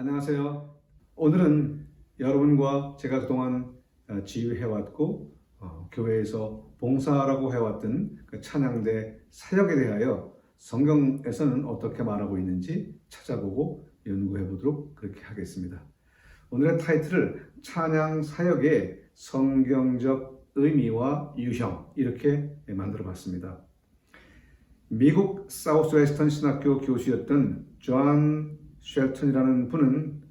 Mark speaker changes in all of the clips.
Speaker 1: 안녕하세요. 오늘은 여러분과 제가 그동안 지휘해왔고 교회에서 봉사라고 해왔던 그 찬양대 사역에 대하여 성경에서는 어떻게 말하고 있는지 찾아보고 연구해 보도록 그렇게 하겠습니다. 오늘의 타이틀을 찬양 사역의 성경적 의미와 유형 이렇게 만들어 봤습니다. 미국 사우스웨스턴 신학교 교수였던 존 쉘턴이라는 분은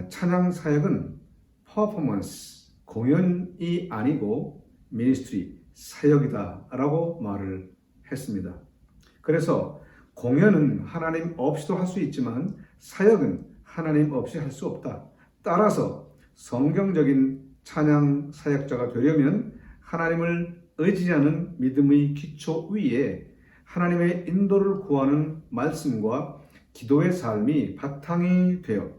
Speaker 1: 찬양 사역은 퍼포먼스, 공연이 아니고 미니스트리, 사역이다 라고 말을 했습니다. 그래서 공연은 하나님 없이도 할 수 있지만 사역은 하나님 없이 할 수 없다. 따라서 성경적인 찬양 사역자가 되려면 하나님을 의지하는 믿음의 기초 위에 하나님의 인도를 구하는 말씀과 기도의 삶이 바탕이 되어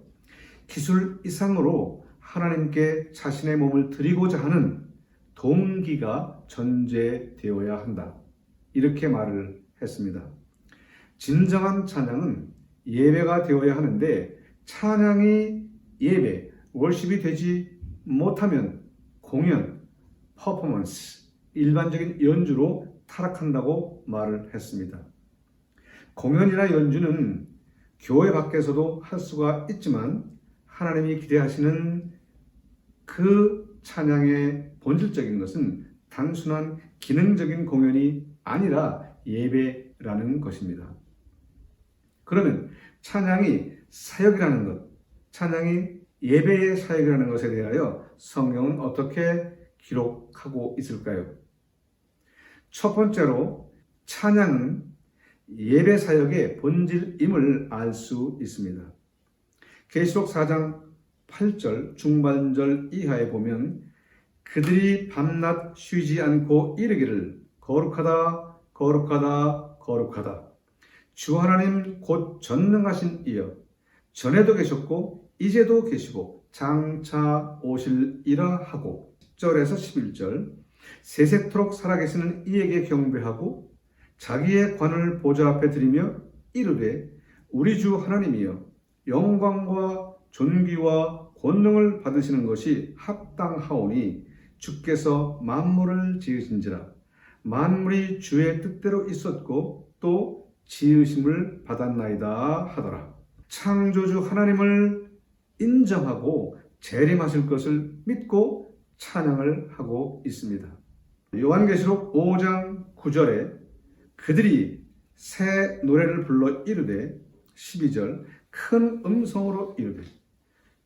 Speaker 1: 기술 이상으로 하나님께 자신의 몸을 드리고자 하는 동기가 전제되어야 한다. 이렇게 말을 했습니다. 진정한 찬양은 예배가 되어야 하는데 찬양이 예배, 월십이 되지 못하면 공연, 퍼포먼스, 일반적인 연주로 타락한다고 말을 했습니다. 공연이나 연주는 교회 밖에서도 할 수가 있지만 하나님이 기대하시는 그 찬양의 본질적인 것은 단순한 기능적인 공연이 아니라 예배라는 것입니다. 그러면 찬양이 사역이라는 것, 찬양이 예배의 사역이라는 것에 대하여 성경은 어떻게 기록하고 있을까요? 첫 번째로 찬양은 예배 사역의 본질임을 알 수 있습니다. 계시록 4장 8절 중반절 이하에 보면 그들이 밤낮 쉬지 않고 이르기를 거룩하다 거룩하다 거룩하다 주 하나님 곧 전능하신 이여 전에도 계셨고 이제도 계시고 장차 오실이라 하고 10절에서 11절 세세토록 살아계시는 이에게 경배하고 자기의 관을 보좌 앞에 드리며 이르되 우리 주 하나님이여 영광과 존귀와 권능을 받으시는 것이 합당하오니 주께서 만물을 지으신지라 만물이 주의 뜻대로 있었고 또 지으심을 받았나이다 하더라. 창조주 하나님을 인정하고 재림하실 것을 믿고 찬양을 하고 있습니다. 요한계시록 5장 9절에 그들이 새 노래를 불러 이르되 12절 큰 음성으로 이르되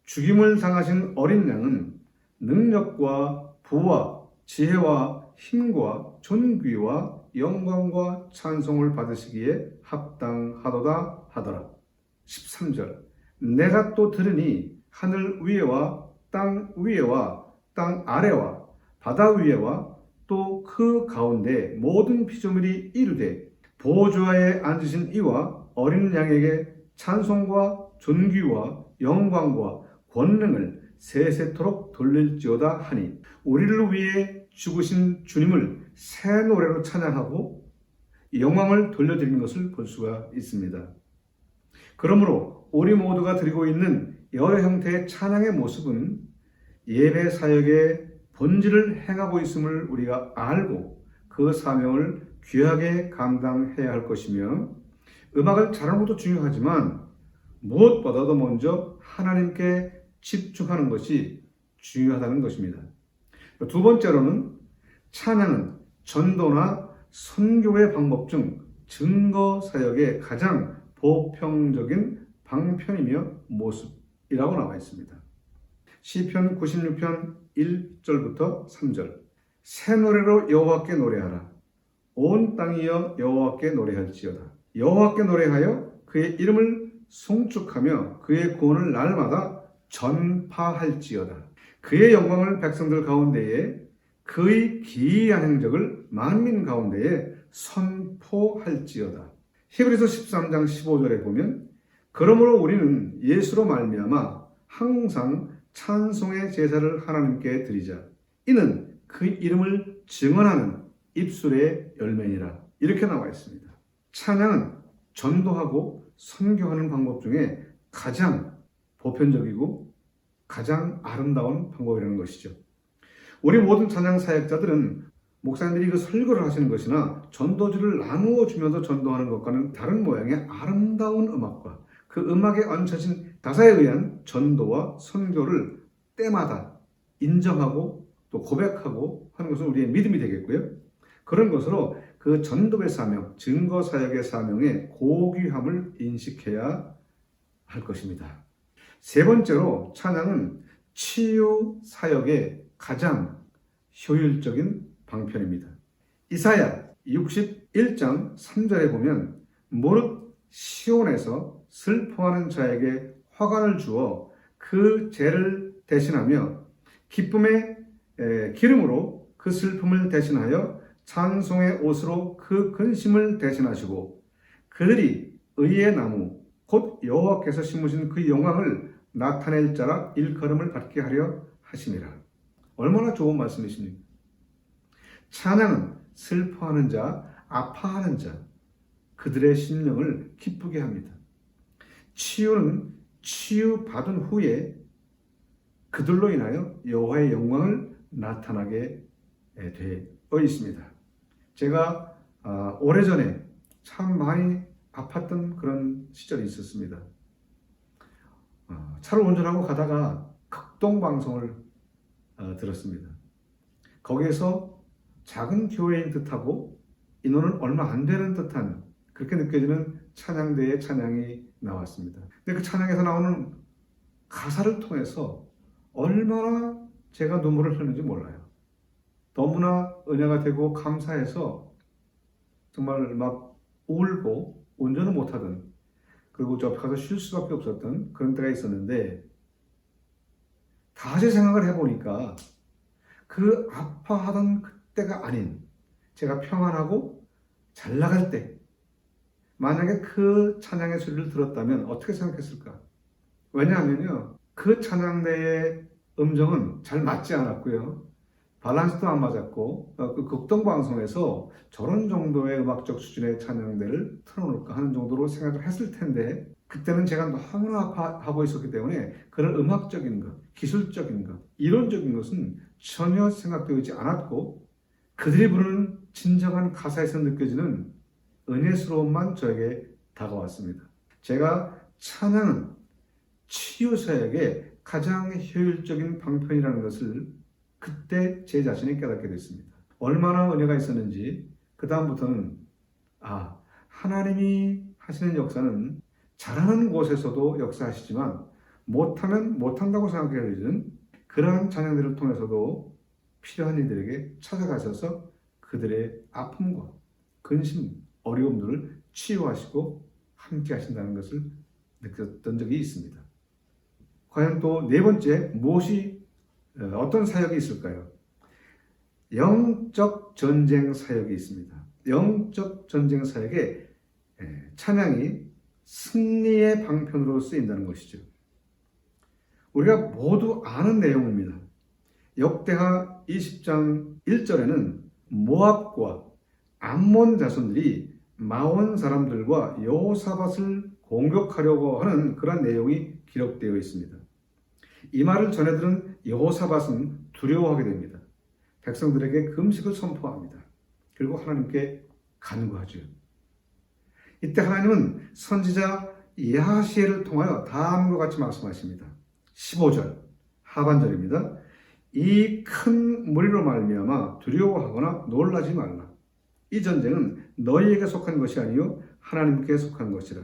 Speaker 1: 죽임을 당하신 어린 양은 능력과 부와 지혜와 힘과 존귀와 영광과 찬송을 받으시기에 합당하도다 하더라. 13절 내가 또 들으니 하늘 위에와 땅 위에와 땅 아래와 바다 위에와 또 그 가운데 모든 피조물이 이르되 보좌에 앉으신 이와 어린 양에게 찬송과 존귀와 영광과 권능을 세세토록 돌릴지어다 하니 우리를 위해 죽으신 주님을 새 노래로 찬양하고 영광을 돌려드리는 것을 볼 수가 있습니다. 그러므로 우리 모두가 드리고 있는 여러 형태의 찬양의 모습은 예배 사역의 본질을 행하고 있음을 우리가 알고 그 사명을 귀하게 감당해야 할 것이며 음악을 잘하는 것도 중요하지만 무엇보다도 먼저 하나님께 집중하는 것이 중요하다는 것입니다. 두 번째로는 찬양은 전도나 선교의 방법 중 증거 사역의 가장 보편적인 방편이며 모습이라고 나와 있습니다. 시편 96편 1절부터 3절 새 노래로 여호와께 노래하라 온 땅이여 여호와께 노래할지어다 여호와께 노래하여 그의 이름을 송축하며 그의 구원을 날마다 전파할지어다 그의 영광을 백성들 가운데에 그의 기이한 행적을 만민 가운데에 선포할지어다. 히브리서 13장 15절에 보면 그러므로 우리는 예수로 말미암아 항상 찬송의 제사를 하나님께 드리자. 이는 그 이름을 증언하는 입술의 열매니라. 이렇게 나와 있습니다. 찬양은 전도하고 선교하는 방법 중에 가장 보편적이고 가장 아름다운 방법이라는 것이죠. 우리 모든 찬양 사역자들은 목사님들이 그 설교를 하시는 것이나 전도지를 나누어 주면서 전도하는 것과는 다른 모양의 아름다운 음악과 그 음악에 얹혀진 가사에 의한 전도와 선교를 때마다 인정하고 또 고백하고 하는 것은 우리의 믿음이 되겠고요. 그런 것으로 그 전도의 사명, 증거 사역의 사명의 고귀함을 인식해야 할 것입니다. 세 번째로 찬양은 치유 사역의 가장 효율적인 방편입니다. 이사야 61장 3절에 보면 무릇 시온에서 슬퍼하는 자에게 화관을 주어 그 죄를 대신하며 기쁨의 기름으로 그 슬픔을 대신하여 찬송의 옷으로 그 근심을 대신하시고 그들이 의의 나무 곧 여호와께서 심으신 그 영광을 나타낼 자라 일컬음을 받게 하려 하심이라. 얼마나 좋은 말씀이십니까? 찬양은 슬퍼하는 자, 아파하는 자, 그들의 심령을 기쁘게 합니다. 치유는 치유받은 후에 그들로 인하여 여호와의 영광을 나타나게 되어 있습니다. 제가 오래전에 참 많이 아팠던 그런 시절이 있었습니다. 차를 운전하고 가다가 극동방송을 들었습니다. 거기에서 작은 교회인 듯하고 인원은 얼마 안 되는 듯한 그렇게 느껴지는 찬양대의 찬양이 나왔습니다. 근데 그 찬양에서 나오는 가사를 통해서 얼마나 제가 눈물을 흘리는지 몰라요. 너무나 은혜가 되고 감사해서 정말 막 울고 운전을 못하던 그리고 저 앞에 가서 쉴 수밖에 없었던 그런 때가 있었는데 다시 생각을 해보니까 그 아파하던 그때가 아닌 제가 평안하고 잘 나갈 때 만약에 그 찬양의 소리를 들었다면 어떻게 생각했을까? 왜냐하면요 그 찬양대의 음정은 잘 맞지 않았고요 밸런스도 안 맞았고 그 극동방송에서 저런 정도의 음악적 수준의 찬양대를 틀어놓을까 하는 정도로 생각을 했을 텐데 그때는 제가 너무나 아파하고 있었기 때문에 그런 음악적인 것, 기술적인 것, 이론적인 것은 전혀 생각되지 않았고 그들이 부르는 진정한 가사에서 느껴지는 은혜스러움만 저에게 다가왔습니다. 제가 찬양은 치유사역의 가장 효율적인 방편이라는 것을 그때 제 자신이 깨닫게 됐습니다. 얼마나 은혜가 있었는지 그 다음부터는 하나님이 하시는 역사는 잘하는 곳에서도 역사하시지만 못하면 못한다고 생각해야 되는 그러한 찬양들을 통해서도 필요한 이들에게 찾아가셔서 그들의 아픔과 근심, 어려움들을 치유하시고 함께 하신다는 것을 느꼈던 적이 있습니다. 과연 또 네 번째 무엇이 어떤 사역이 있을까요? 영적 전쟁 사역이 있습니다. 영적 전쟁 사역에 찬양이 승리의 방편으로 쓰인다는 것이죠. 우리가 모두 아는 내용입니다. 역대하 20장 1절에는 모압과 암몬 자손들이 마온 사람들과 여호사밧을 공격하려고 하는 그런 내용이 기록되어 있습니다. 이 말을 전해들은 여호사밧은 두려워하게 됩니다. 백성들에게 금식을 선포합니다. 그리고 하나님께 간구하죠. 이때 하나님은 선지자 야하시엘을 통하여 다음과 같이 말씀하십니다. 15절 하반절입니다. 이 큰 무리로 말미암아 두려워하거나 놀라지 말라. 이 전쟁은 너희에게 속한 것이 아니요 하나님께 속한 것이라.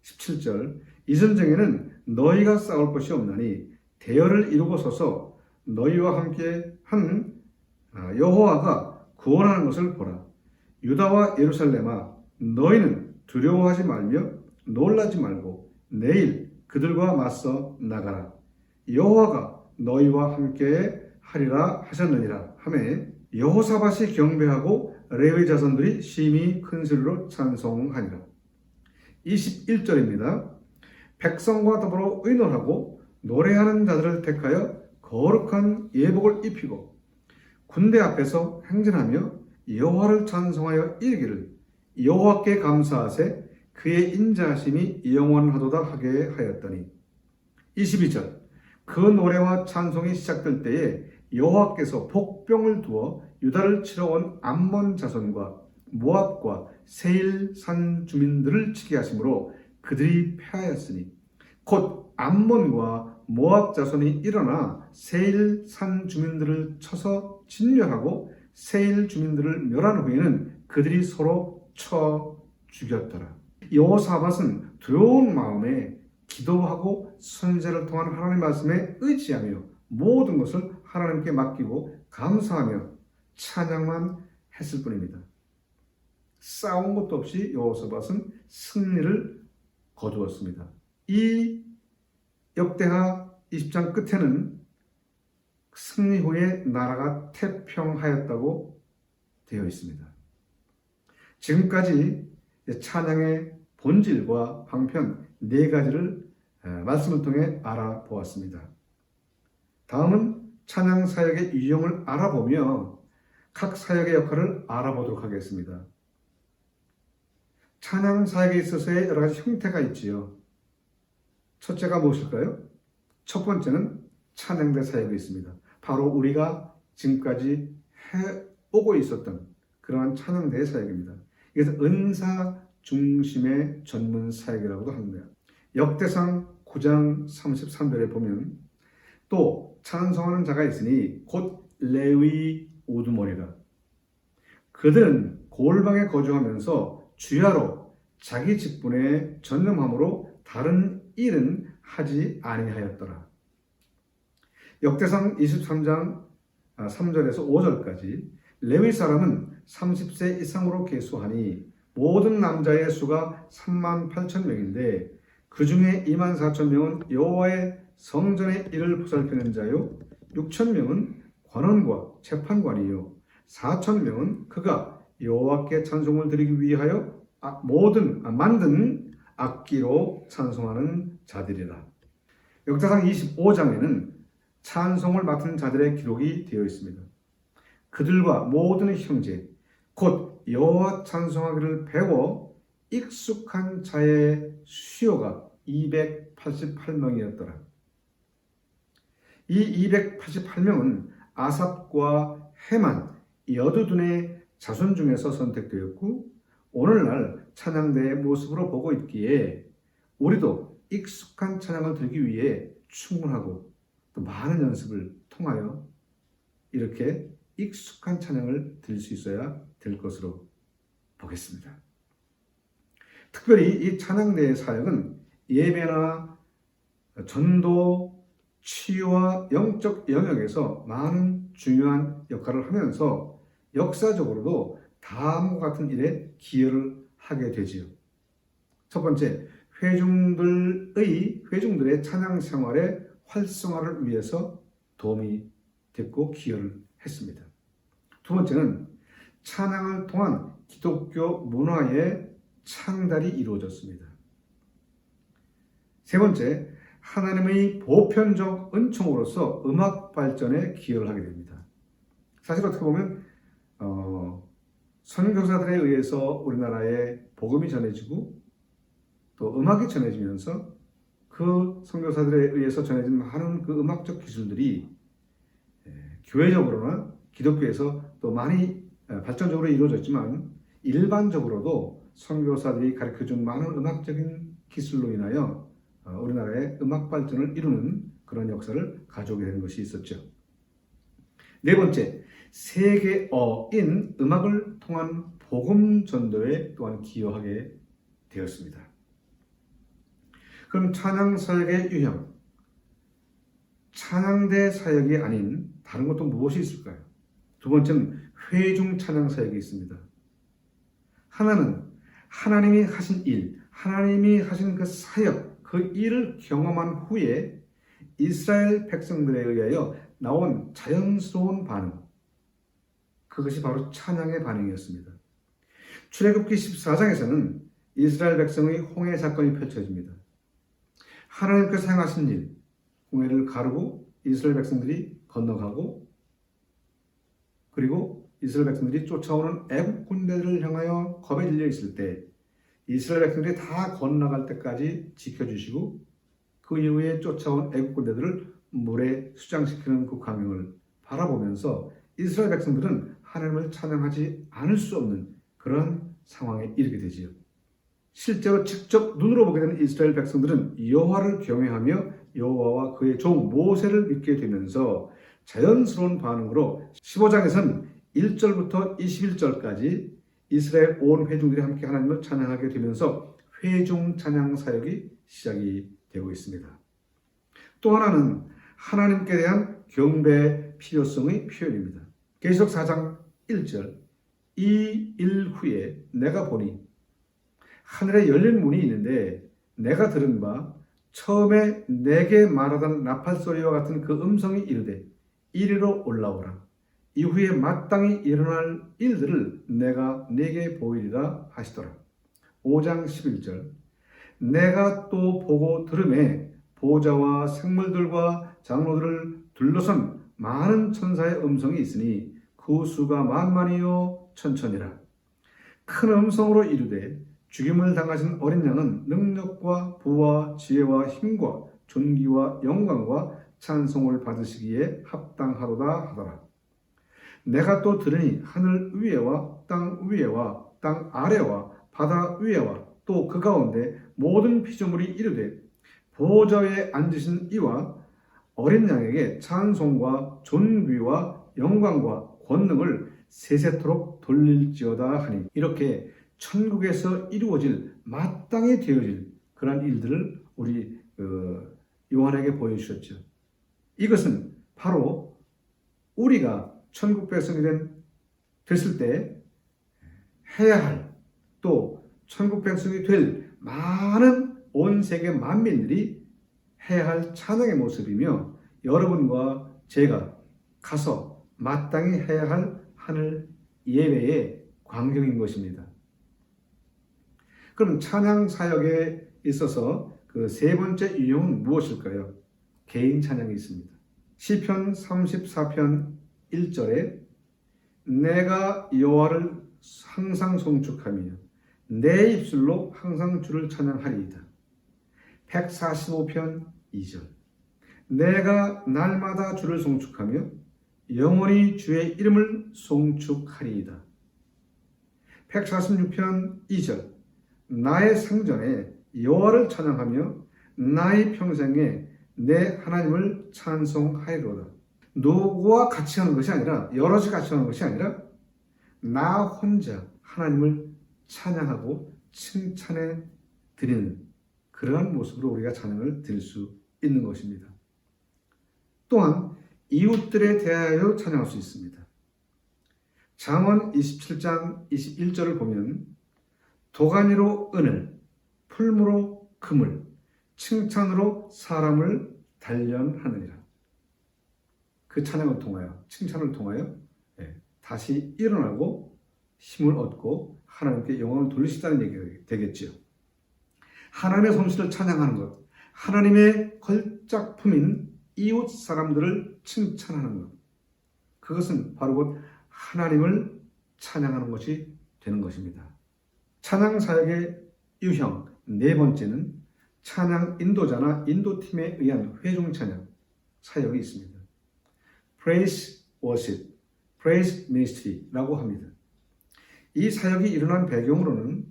Speaker 1: 17절 이 전쟁에는 너희가 싸울 것이 없나니 대열을 이루고 서서 너희와 함께 한 여호와가 구원하는 것을 보라. 유다와 예루살렘아 너희는 두려워하지 말며 놀라지 말고 내일 그들과 맞서 나가라. 여호와가 너희와 함께 하리라 하셨느니라 하매 여호사밧이 경배하고 레위 자손들이 심히 큰 소리로 찬송하니라. 21절입니다. 백성과 더불어 의논하고 노래하는 자들을 택하여 거룩한 예복을 입히고 군대 앞에서 행진하며 여호와를 찬송하여 이르기를 여호와께 감사하세 그의 인자하심이 영원하도다 하게 하였더니 22절 그 노래와 찬송이 시작될 때에 여호와께서 복병을 두어 유다를 치러 온 암몬 자손과 모압과 세일 산 주민들을 치게 하심으로 그들이 패하였으니 곧 암몬과 모압 자손이 일어나 세일 산 주민들을 쳐서 진멸하고 세일 주민들을 멸한 후에는 그들이 서로 쳐 죽였더라. 여호사밧은 두려운 마음에 기도하고 선지자를 통한 하나님의 말씀에 의지하며 모든 것을 하나님께 맡기고 감사하며 찬양만 했을 뿐입니다. 싸운 것도 없이 여호사밧은 승리를 거두었습니다. 이 역대하 20장 끝에는 승리 후에 나라가 태평하였다고 되어 있습니다. 지금까지 찬양의 본질과 방편 네 가지를 말씀을 통해 알아보았습니다. 다음은 찬양 사역의 유형을 알아보며 각 사역의 역할을 알아보도록 하겠습니다. 찬양 사역에 있어서의 여러 가지 형태가 있지요. 첫째가 무엇일까요? 첫 번째는 찬양대 사역이 있습니다. 바로 우리가 지금까지 해오고 있었던 그러한 찬양대 사역입니다. 이것은 은사 중심의 전문 사역이라고도 합니다. 역대상 9장 33절에 보면 또 찬송하는 자가 있으니 곧 레위 우두머리라. 그들은 골방에 거주하면서 주야로 자기 직분에 전념함으로 다른 일은 하지 아니하였더라. 역대상 23장 3절에서 5절까지 레위 사람은 30세 이상으로 계수하니 모든 남자의 수가 38,000명인데 그 중에 24,000명은 여호와의 성전의 일을 보살피는 자요 6,000명은 관원과 재판관이요 4,000명은 그가 여호와께 찬송을 드리기 위하여 만든 악기로 찬송하는 자들이라. 역대상 25장에는 찬송을 맡은 자들의 기록이 되어 있습니다. 그들과 모든 형제 곧 여호와 찬송하기를 배워 익숙한 자의 수요가 288명이었더라. 이 288명은 아삽과 헤만, 여두둔의 자손 중에서 선택되었고 오늘날 찬양대의 모습으로 보고 있기에 우리도 익숙한 찬양을 들기 위해 충분하고 또 많은 연습을 통하여 이렇게 익숙한 찬양을 드릴 수 있어야 될 것으로 보겠습니다. 특별히 이 찬양대의 사역은 예배나 전도, 치유와 영적 영역에서 많은 중요한 역할을 하면서 역사적으로도 다음과 같은 일에 기여를 하게 되지요. 첫 번째, 회중들의 찬양 생활의 활성화를 위해서 도움이 됐고 기여를 했습니다. 두 번째는 찬양을 통한 기독교 문화의 창달이 이루어졌습니다. 세 번째, 하나님의 보편적 은총으로서 음악 발전에 기여를 하게 됩니다. 사실 어떻게 보면 선교사들에 의해서 우리나라에 복음이 전해지고 또 음악이 전해지면서 그 선교사들에 의해서 전해진 많은 그 음악적 기술들이 교회적으로나 기독교에서 또 많이 발전적으로 이루어졌지만 일반적으로도 선교사들이 가르쳐준 많은 음악적인 기술로 인하여 우리나라의 음악 발전을 이루는 그런 역사를 가져오게 된 것이 있었죠. 네 번째, 세계어인 음악을 통한 복음 전도에 또한 기여하게 되었습니다. 그럼 찬양 사역의 유형, 찬양대 사역이 아닌 다른 것도 무엇이 있을까요? 두 번째는 회중 찬양 사역이 있습니다. 하나는 하나님이 하신 일, 하나님이 하신 그 사역, 그 일을 경험한 후에 이스라엘 백성들에 의하여 나온 자연스러운 반응, 그것이 바로 찬양의 반응이었습니다. 출애굽기 14장에서는 이스라엘 백성의 홍해 사건이 펼쳐집니다. 하나님께서 행하신 일, 홍해를 가르고 이스라엘 백성들이 건너가고 그리고 이스라엘 백성들이 쫓아오는 애국 군대들을 향하여 겁에 질려 있을 때 이스라엘 백성들이 다 건너갈 때까지 지켜주시고 그 그 이후에 쫓아온 애국 군대들을 물에 수장시키는 그 광경을 바라보면서 이스라엘 백성들은 하나님을 찬양하지 않을 수 없는 그런 상황에 이르게 되지요. 실제로 직접 눈으로 보게 되는 이스라엘 백성들은 여호와를 경외하며 여호와와 그의 종 모세를 믿게 되면서 자연스러운 반응으로 15장에서는 1절부터 21절까지 이스라엘 온 회중들이 함께 하나님을 찬양하게 되면서 회중 찬양 사역이 시작이 되고 있습니다. 또 하나는 하나님께 대한 경배의 필요성의 표현입니다. 계시록 4장 1절 이 일 후에 내가 보니 하늘에 열린 문이 있는데 내가 들은 바 처음에 내게 말하던 나팔 소리와 같은 그 음성이 이르되 이리로 올라오라. 이후에 마땅히 일어날 일들을 내가 네게 보이리라 하시더라. 5장 11절 내가 또 보고 들음에 보좌와 생물들과 장로들을 둘러선 많은 천사의 음성이 있으니 그 수가 만만이요 천천이라. 큰 음성으로 이르되 죽임을 당하신 어린 양은 능력과 부와 지혜와 힘과 존귀와 영광과 찬송을 받으시기에 합당하도다 하더라. 내가 또 들으니 하늘 위에와 땅 위에와 땅 아래와 바다 위에와 또 그 가운데 모든 피조물이 이르되 보좌에 앉으신 이와 어린 양에게 찬송과 존귀와 영광과 권능을 세세토록 돌릴지어다 하니 이렇게 천국에서 이루어질 마땅히 되어질 그런 일들을 우리 요한에게 보여주셨죠. 이것은 바로 우리가 천국 백성이 됐을 때 해야 할 또 천국 백성이 될 많은 온 세계 만민들이 해야 할 찬양의 모습이며 여러분과 제가 가서 마땅히 해야 할 하늘 예배의 광경인 것입니다. 그럼 찬양 사역에 있어서 그 세 번째 유형은 무엇일까요? 개인 찬양이 있습니다. 시편 34편 1절에 내가 여호와를 항상 송축하며 내 입술로 항상 주를 찬양하리이다. 145편 2절 내가 날마다 주를 송축하며 영원히 주의 이름을 송축하리이다. 146편 2절 나의 생전에 여호와를 찬양하며 나의 평생에 내 하나님을 찬송하리로다. 누구와 같이 하는 것이 아니라 여럿이 같이 하는 것이 아니라 나 혼자 하나님을 찬양하고 칭찬해 드리는 그러한 모습으로 우리가 찬양을 드릴 수 있는 것입니다. 또한 이웃들에 대하여 찬양할 수 있습니다. 잠언 27장 21절을 보면 도가니로 은을, 풀무로 금을, 칭찬으로 사람을 단련하느니라. 그 찬양을 통하여, 칭찬을 통하여 다시 일어나고 힘을 얻고 하나님께 영광을 돌리시다는 얘기가 되겠지요. 하나님의 솜씨를 찬양하는 것, 하나님의 걸작품인 이웃 사람들을 칭찬하는 것, 그것은 바로 곧 하나님을 찬양하는 것이 되는 것입니다. 찬양 사역의 유형 네 번째는 찬양 인도자나 인도팀에 의한 회중 찬양 사역이 있습니다. Praise Worship, Praise Ministry라고 합니다. 이 사역이 일어난 배경으로는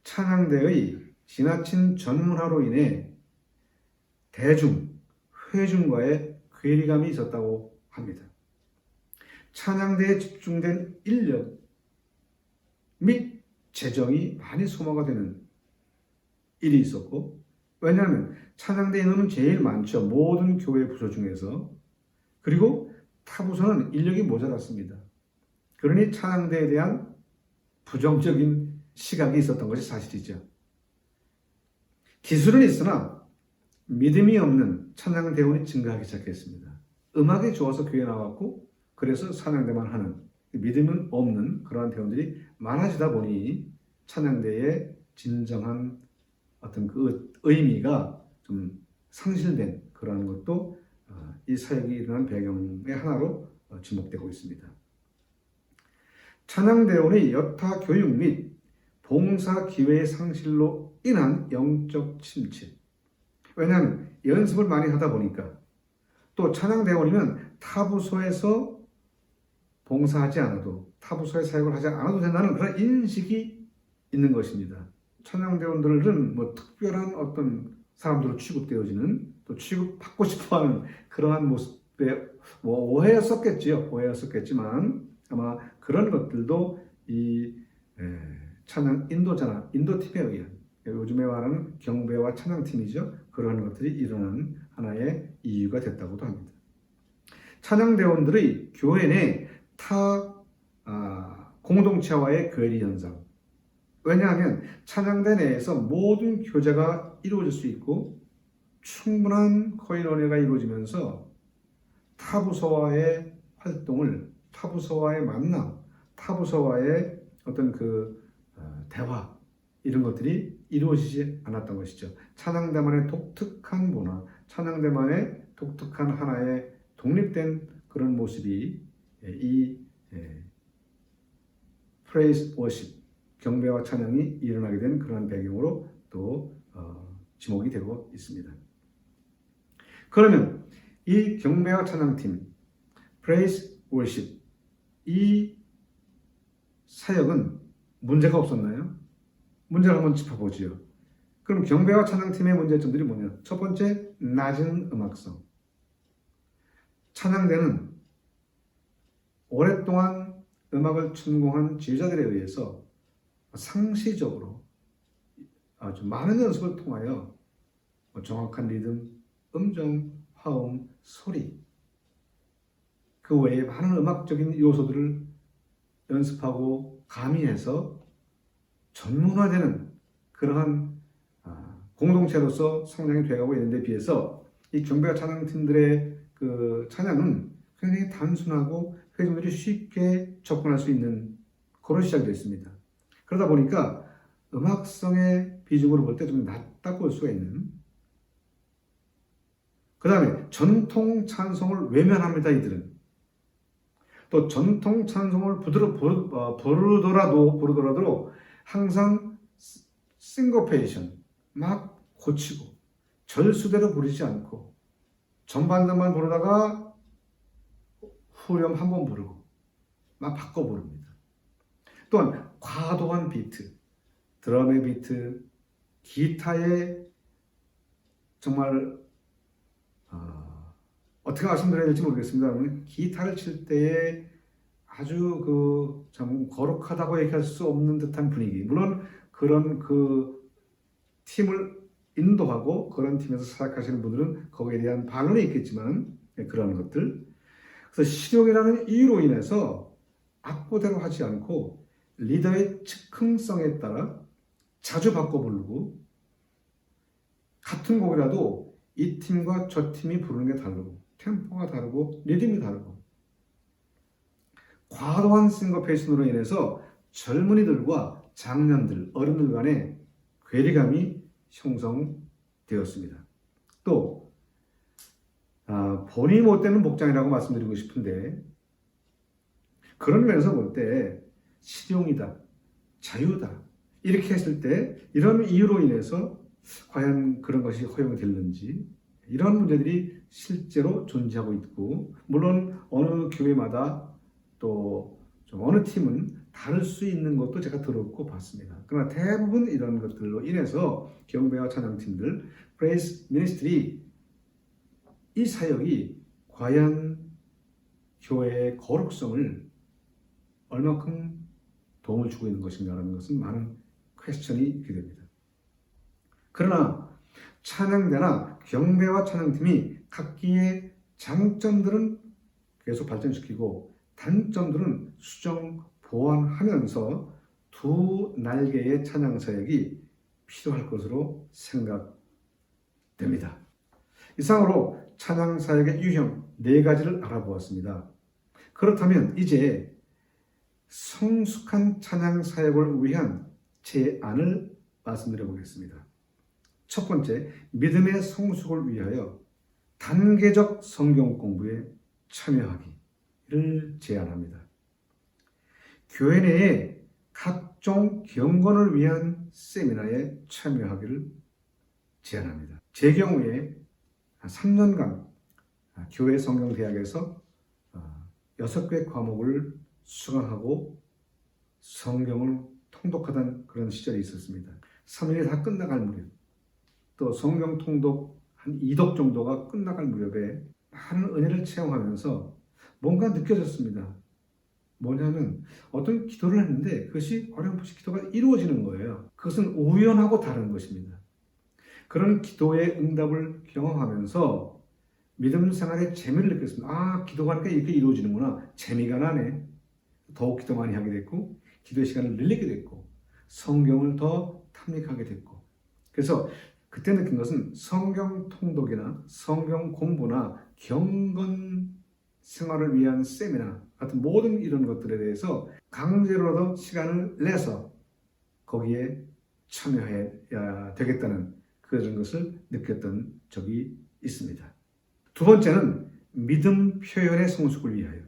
Speaker 1: 찬양대의 지나친 전문화로 인해 대중, 회중과의 괴리감이 있었다고 합니다. 찬양대에 집중된 인력 및 재정이 많이 소모가 되는 일이 있었고, 왜냐하면 찬양대 인원은 제일 많죠. 모든 교회 부서 중에서. 그리고 타 부서는 인력이 모자랐습니다. 그러니 찬양대에 대한 부정적인 시각이 있었던 것이 사실이죠. 기술은 있으나 믿음이 없는 찬양대원이 증가하기 시작했습니다. 음악이 좋아서 교회에 나왔고 그래서 찬양대만 하는 믿음은 없는 그러한 대원들이 많아지다 보니 찬양대의 진정한 어떤 그 의미가 좀 상실된 그러한 것도 이 사역이 일어난 배경의 하나로 지목되고 있습니다. 찬양대원의 여타 교육 및 봉사 기회의 상실로 인한 영적 침체, 왜냐하면 연습을 많이 하다 보니까 또 찬양대원이면 타부서에서 봉사하지 않아도 타부서의 사역을 하지 않아도 된다는 그런 인식이 있는 것입니다. 찬양대원들은 뭐 특별한 어떤 사람들로 취급되어지는 또 취급받고 싶어하는 그러한 모습에 뭐 오해였었겠지만 아마 그런 것들도 이 찬양 인도자나 인도팀에 의한 요즘에 말하는 경배와 찬양팀이죠. 그러한 것들이 일어나는 하나의 이유가 됐다고도 합니다. 찬양대원들의 교회 내 타 공동체와의 괴리 현상. 왜냐하면 찬양대 내에서 모든 교제가 이루어질 수 있고 충분한 코인원회가 이루어지면서 타부서와의 활동을, 타부서와의 만남, 타부서와의 어떤 대화 이런 것들이 이루어지지 않았던 것이죠. 찬양대만의 독특한 문화, 찬양대만의 독특한 하나의 독립된 그런 모습이 이 프레이즈 워십, 경배와 찬양이 일어나게 된 그러한 배경으로 또 지목이 되고 있습니다. 그러면 이 경배와 찬양팀, 프레이즈 워십, 이 사역은 문제가 없었나요? 문제를 한번 짚어보지요. 그럼 경배와 찬양팀의 문제점들이 뭐냐? 첫 번째, 낮은 음악성. 찬양대는 오랫동안 음악을 전공한 지휘자들에 의해서 상시적으로 아주 많은 연습을 통하여 정확한 리듬, 음정, 화음, 소리 그 외에 많은 음악적인 요소들을 연습하고 가미해서 전문화되는 그러한 공동체로서 성장이 되어가고 있는 데 비해서 이 경배와 찬양팀들의 그 찬양은 굉장히 단순하고 회중들이 쉽게 접근할 수 있는 그런 시작이 됐습니다. 그러다 보니까 음악성의 비중으로 볼 때 좀 낮다고 볼 수가 있는. 그 다음에 전통 찬송을 외면합니다. 이들은. 또 전통 찬송을 부르더라도 항상 싱거페이션 막 고치고 절수대로 부르지 않고 전반전만 부르다가 후렴 한 번 부르고 막 바꿔 부릅니다. 또한 과도한 비트, 드럼의 비트, 기타의 정말 어떻게 말씀드려야 될지 모르겠습니다. 기타를 칠 때에 아주 참 거룩하다고 얘기할 수 없는 듯한 분위기. 물론 그런 팀을 인도하고 그런 팀에서 사역하시는 분들은 거기에 대한 반론이 있겠지만 그런 것들. 그래서 실용이라는 이유로 인해서 악보대로 하지 않고 리더의 즉흥성에 따라 자주 바꿔 부르고 같은 곡이라도 이 팀과 저 팀이 부르는 게 다르고 템포가 다르고 리듬이 다르고 과도한 싱거페이션으로 인해서 젊은이들과 장년들, 어른들 간의 괴리감이 형성되었습니다. 또 본이 못되는 복장이라고 말씀드리고 싶은데 그런 면에서 볼 때 실용이다, 자유다 이렇게 했을 때 이런 이유로 인해서 과연 그런 것이 허용이 됐는지 이런 문제들이 실제로 존재하고 있고 물론 어느 교회마다 또 좀 어느 팀은 다를 수 있는 것도 제가 들었고 봤습니다. 그러나 대부분 이런 것들로 인해서 경배와 찬양팀들, 프레이즈 미니스트리 이 사역이 과연 교회의 거룩성을 얼마큼 도움을 주고 있는 것인가라는 것은 많은 퀘스천이 있게 됩니다. 그러나 찬양대나 경배와 찬양팀이 각기의 장점들은 계속 발전시키고 단점들은 수정, 보완하면서 두 날개의 찬양 사역이 필요할 것으로 생각됩니다. 이상으로 찬양 사역의 유형 4가지를 알아보았습니다. 그렇다면 이제 성숙한 찬양 사역을 위한 제안을 말씀드려 보겠습니다. 첫 번째, 믿음의 성숙을 위하여 단계적 성경 공부에 참여하기를 제안합니다. 교회 내에 각종 경건을 위한 세미나에 참여하기를 제안합니다. 제 경우에 3년간 교회 성경대학에서 6개 과목을 수강하고 성경을 통독하던 그런 시절이 있었습니다. 3년이 다 끝나갈 무렵, 또 성경 통독 한 2독 정도가 끝나갈 무렵에 많은 은혜를 체험하면서 뭔가 느껴졌습니다. 뭐냐면 어떤 기도를 했는데 그것이 어렴풋이 기도가 이루어지는 거예요. 그것은 우연하고 다른 것입니다. 그런 기도의 응답을 경험하면서 믿음 생활에 재미를 느꼈습니다. 아, 기도가 하니까 이렇게 이루어지는구나. 재미가 나네. 더욱 기도 많이 하게 됐고 기도의 시간을 늘리게 됐고 성경을 더 탐닉하게 됐고, 그래서 그때 느낀 것은 성경 통독이나 성경 공부나 경건 생활을 위한 세미나 같은 모든 이런 것들에 대해서 강제로라도 시간을 내서 거기에 참여해야 되겠다는 그런 것을 느꼈던 적이 있습니다. 두 번째는 믿음 표현의 성숙을 위하여.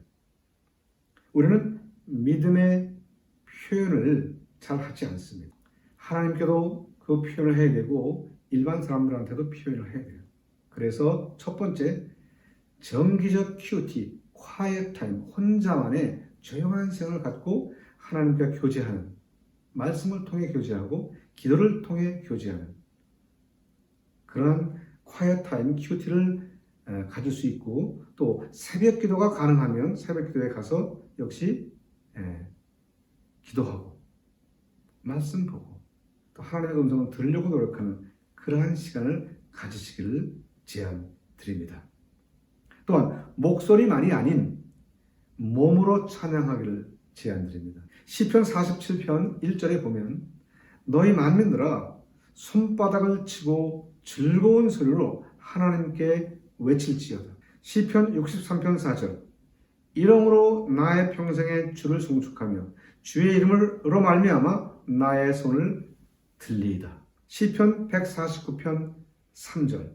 Speaker 1: 우리는 믿음의 표현을 잘 하지 않습니다. 하나님께도 그 표현을 해야 되고 일반 사람들한테도 표현을 해야 돼요. 그래서 첫 번째, 정기적 QT, quiet time, 혼자만의 조용한 시간을 갖고 하나님과 교제하는, 말씀을 통해 교제하고 기도를 통해 교제하는 그런 quiet time, QT를 가질 수 있고, 또 새벽 기도가 가능하면 새벽 기도에 가서 역시 기도하고 말씀 보고 또 하나님의 음성을 들으려고 노력하는 그러한 시간을 가지시기를 제안드립니다. 또한 목소리만이 아닌 몸으로 찬양하기를 제안드립니다. 시편 47편 1절에 보면 너희 만민들아 손바닥을 치고 즐거운 소리로 하나님께 외칠지어다. 시편 63편 4절 이러므로 나의 평생에 주를 송축하며 주의 이름으로 말미암아 나의 손을 들리이다. 시편 149편 3절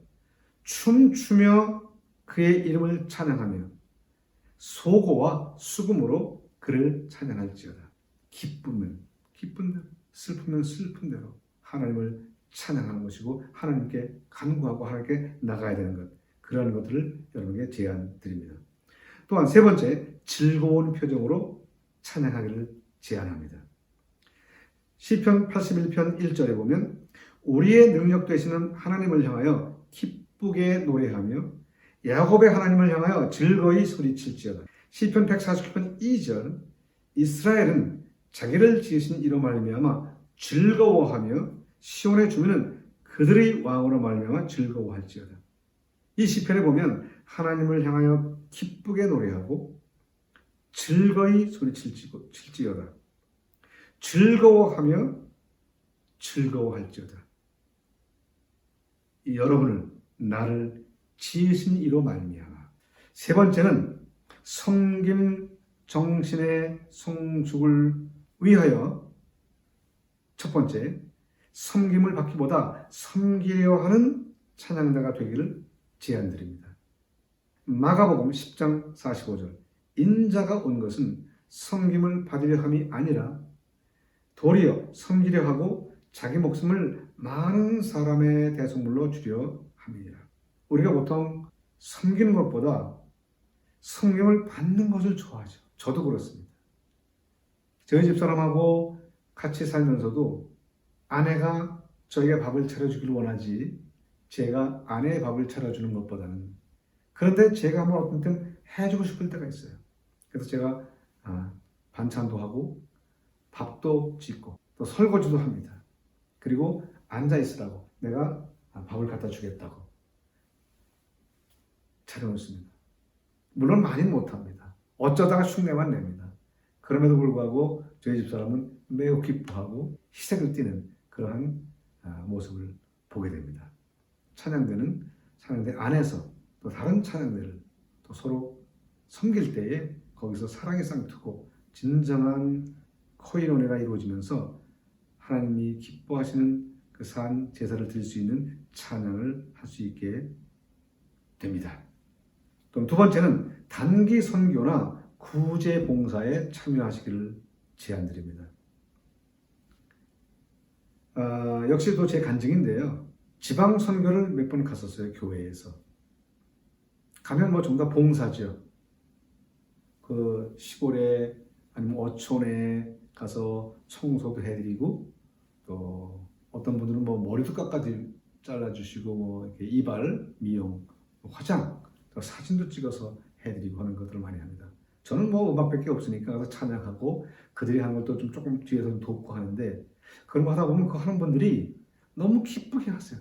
Speaker 1: 춤추며 그의 이름을 찬양하며 소고와 수금으로 그를 찬양할지어다. 기쁘면 기쁜 대로, 슬프면 슬픈 대로 하나님을 찬양하는 것이고 하나님께 간구하고 하나님께 나가야 되는 것, 그러한 것들을 여러분에게 제안드립니다. 또한 세 번째, 즐거운 표정으로 찬양하기를 제안합니다. 시편 81편 1절에 보면 우리의 능력 되시는 하나님을 향하여 기쁘게 노래하며 야곱의 하나님을 향하여 즐거이 소리칠지어다. 시편 149편 2절 이스라엘은 자기를 지으신 이로 말미암아 즐거워하며 시온의 주민은 그들의 왕으로 말미암아 즐거워할지어다. 이 시편에 보면 하나님을 향하여 기쁘게 노래하고 즐거이 소리칠지어다. 즐거워하며 즐거워할지어다. 여러분을 나를 지으신 이로 말미암아. 세 번째는 섬김 정신의 성숙을 위하여 첫 번째, 섬김을 받기보다 섬기려 하는 찬양자가 되기를 제안드립니다. 마가복음 10장 45절 인자가 온 것은 섬김을 받으려 함이 아니라 도리어 섬기려 하고 자기 목숨을 많은 사람의 대속물로 주려 함이니라. 우리가 보통 섬기는 것보다 섬김을 받는 것을 좋아하죠. 저도 그렇습니다. 저희 집사람하고 같이 살면서도 아내가 저희가 밥을 차려주길 원하지 제가 아내의 밥을 차려주는 것보다는, 그런데 제가 한번 어떤 때는 해주고 싶을 때가 있어요. 그래서 제가 반찬도 하고 밥도 짓고 또 설거지도 합니다. 그리고 앉아 있으라고 내가 밥을 갖다 주겠다고 차려놓습니다. 물론 많이는 못합니다. 어쩌다가 흉내만 냅니다. 그럼에도 불구하고 저희 집사람은 매우 기뻐하고 희생을 띠는 그러한 모습을 보게 됩니다. 찬양대 안에서 또 다른 찬양대를 또 서로 섬길 때에 거기서 사랑의 쌍트고 진정한 코이노네가 이루어지면서 하나님이 기뻐하시는 그 산 제사를 드릴 수 있는 찬양을 할 수 있게 됩니다. 또 두 번째는 단기 선교나 구제 봉사에 참여하시기를 제안드립니다. 역시 또 제 간증인데요. 지방 선교를 몇 번 갔었어요. 교회에서. 가면 뭐 전부 다 봉사죠. 그 시골에 아니면 어촌에 가서 청소도 해드리고, 또 어떤 분들은 뭐 머리도 잘라주시고, 뭐 이렇게 이발, 미용, 화장, 또 사진도 찍어서 해드리고 하는 것들을 많이 합니다. 저는 뭐 음악밖에 없으니까 가서 찬양하고 그들이 하는 것도 좀 조금 뒤에서 돕고 하는데, 그런 거 하다 보면 그 하는 분들이 너무 기쁘게 하세요.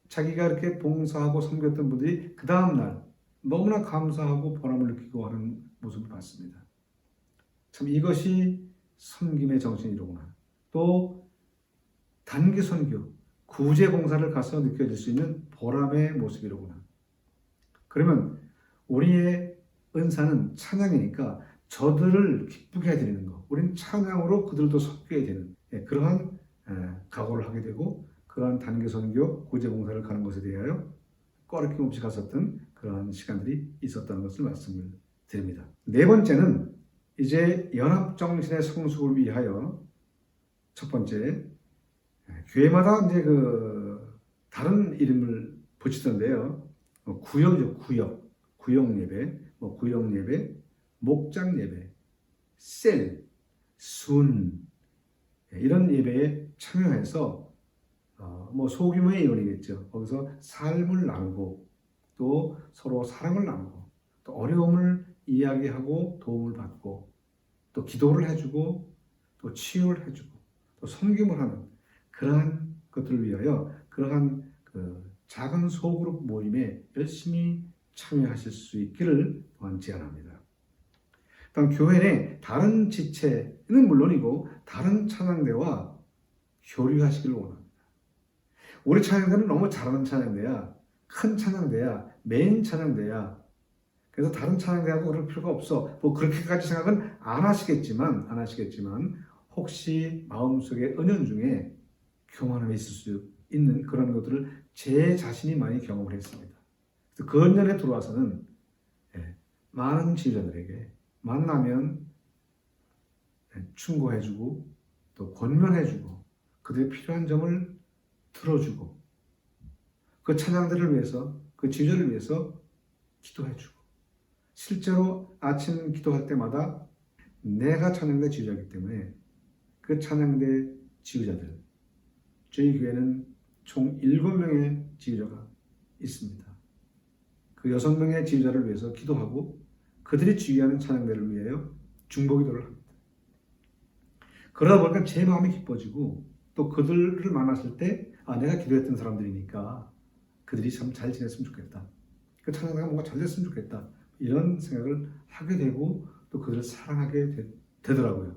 Speaker 1: 자기가 이렇게 봉사하고 섬겼던 분들이 그 다음날 너무나 감사하고 보람을 느끼고 하는 모습을 봤습니다. 참 이것이 섬김의 정신이로구나. 또 단기 선교, 구제 봉사를 가서 느껴질 수 있는 보람의 모습이로구나. 그러면 우리의 은사는 찬양이니까 저들을 기쁘게 해드리는 것, 우리는 찬양으로 그들도 섞여야 되는 그러한 각오를 하게 되고, 그러한 단기 선교, 구제 봉사를 가는 것에 대하여 꺼리낌 없이 갔었던 그러한 시간들이 있었다는 것을 말씀을 드립니다. 네 번째는 이제 연합정신의 성숙을 위하여, 첫 번째, 교회마다 이제 다른 이름을 붙이던데요. 구역이죠, 구역. 구역 예배, 구역 예배, 목장 예배, 셀, 순, 이런 예배에 참여해서 소규모의 예언이겠죠. 거기서 삶을 나누고, 또 서로 사랑을 나누고, 또 어려움을 이야기하고 도움을 받고, 또 기도를 해주고, 또 치유를 해주고, 또 섬김을 하는 그러한 것들을 위하여 그러한 작은 소그룹 모임에 열심히 참여하실 수 있기를 또한 제안합니다. 또한 교회 내 다른 지체는 물론이고 다른 찬양대와 교류하시기를 원합니다. 우리 찬양대는 너무 잘하는 찬양대야, 큰 찬양대야, 메인 찬양대야. 그래서 다른 찬양대하고 그럴 필요가 없어. 뭐 그렇게까지 생각은 안 하시겠지만 혹시 마음속에 은연중에 교만함이 있을 수 있는 그런 것들을 제 자신이 많이 경험을 했습니다. 그래서 그 언년에 들어와서는 많은 지휘자들에게 만나면 충고해주고, 또 권면해주고, 그들의 필요한 점을 들어주고, 그 찬양들을 위해서, 그 지휘자를 위해서 기도해주고, 실제로 아침 기도할 때마다 내가 찬양대 지휘자이기 때문에 그 찬양대 지휘자들, 저희 교회는 총 7명의 지휘자가 있습니다. 그 6명의 지휘자를 위해서 기도하고, 그들이 지휘하는 찬양대를 위하여 중보기도를 합니다. 그러다 보니까 제 마음이 기뻐지고, 또 그들을 만났을 때 내가 기도했던 사람들이니까 그들이 참 잘 지냈으면 좋겠다, 그 찬양대가 뭔가 잘 됐으면 좋겠다, 이런 생각을 하게 되고, 또 그들을 사랑하게 되더라고요.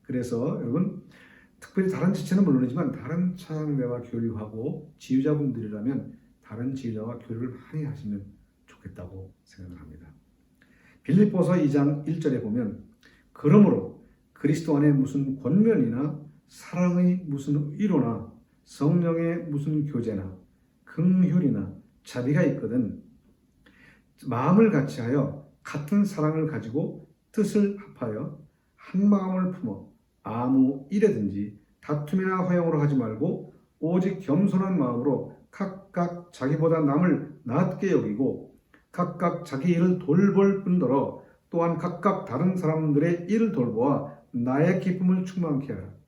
Speaker 1: 그래서 여러분, 특별히 다른 지체는 물론이지만 다른 찬양대와 교류하고, 지휘자분들이라면 다른 지휘자와 교류를 많이 하시면 좋겠다고 생각을 합니다. 빌립보서 2장 1절에 보면, 그러므로 그리스도 안에 무슨 권면이나 사랑의 무슨 위로나 성령의 무슨 교제나 긍휼이나 자비가 있거든 마음을 같이하여 같은 사랑을 가지고 뜻을 합하여 한 마음을 품어 아무 일에든지 다툼이나 허용으로 하지 말고 오직 겸손한 마음으로 각각 자기보다 남을 낮게 여기고 각각 자기 일을 돌볼 뿐더러 또한 각각 다른 사람들의 일을 돌보아 나의 기쁨을 충만케 하라.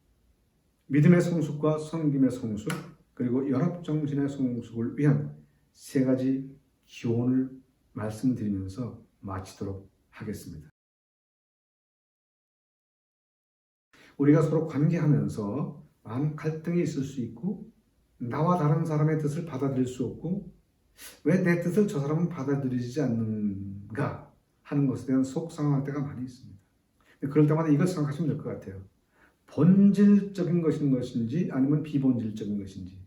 Speaker 1: 믿음의 성숙과 섬김의 성숙, 그리고 연합정신의 성숙을 위한 3가지 기원을 말씀드리면서 마치도록 하겠습니다. 우리가 서로 관계하면서 많은 갈등이 있을 수 있고, 나와 다른 사람의 뜻을 받아들일 수 없고, 왜 내 뜻을 저 사람은 받아들이지 않는가 하는 것에 대한 속상할 때가 많이 있습니다. 그럴 때마다 이것 생각하시면 될 것 같아요. 본질적인 것인지 아니면 비본질적인 것인지.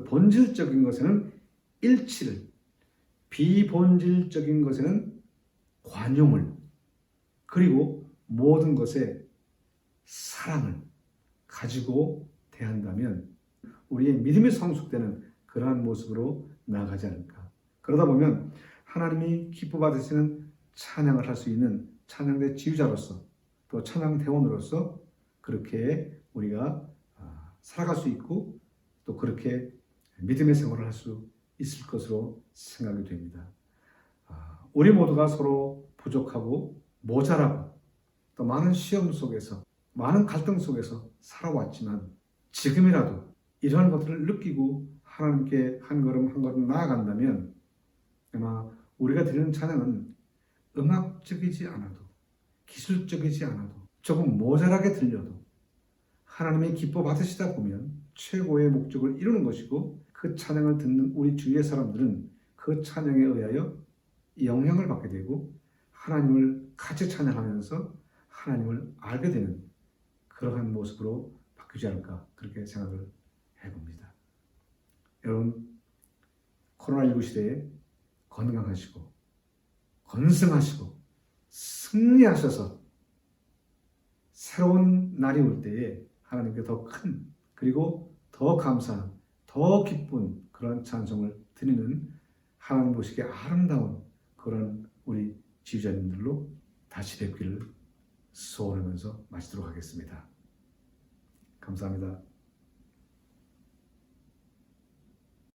Speaker 1: 본질적인 것에는 일치를, 비본질적인 것에는 관용을, 그리고 모든 것에 사랑을 가지고 대한다면 우리의 믿음이 성숙되는 그러한 모습으로 나아가지 않을까. 그러다 보면 하나님이 기뻐 받으시는 찬양을 할 수 있는 찬양대 지휘자로서, 또 찬양대원으로서 그렇게 우리가 살아갈 수 있고, 또 그렇게 믿음의 생활을 할 수 있을 것으로 생각이 됩니다. 우리 모두가 서로 부족하고 모자라고 또 많은 시험 속에서 많은 갈등 속에서 살아왔지만 지금이라도 이러한 것들을 느끼고 하나님께 한 걸음 한 걸음 나아간다면 아마 우리가 드리는 찬양은 음악적이지 않아도 기술적이지 않아도 조금 모자라게 들려도 하나님의 기뻐 받으시다 보면 최고의 목적을 이루는 것이고 그 찬양을 듣는 우리 주위의 사람들은 그 찬양에 의하여 영향을 받게 되고 하나님을 같이 찬양하면서 하나님을 알게 되는 그러한 모습으로 바뀌지 않을까 그렇게 생각을 해봅니다. 여러분 코로나19 시대에 건강하시고 건승하시고 승리하셔서 새로운 날이 올 때에 하나님께 더 큰 그리고 더 감사한 더 기쁜 그런 찬송을 드리는 하나님 보시기에 아름다운 그런 우리 지휘자님들로 다시 뵙기를 소원하면서 마치도록 하겠습니다. 감사합니다.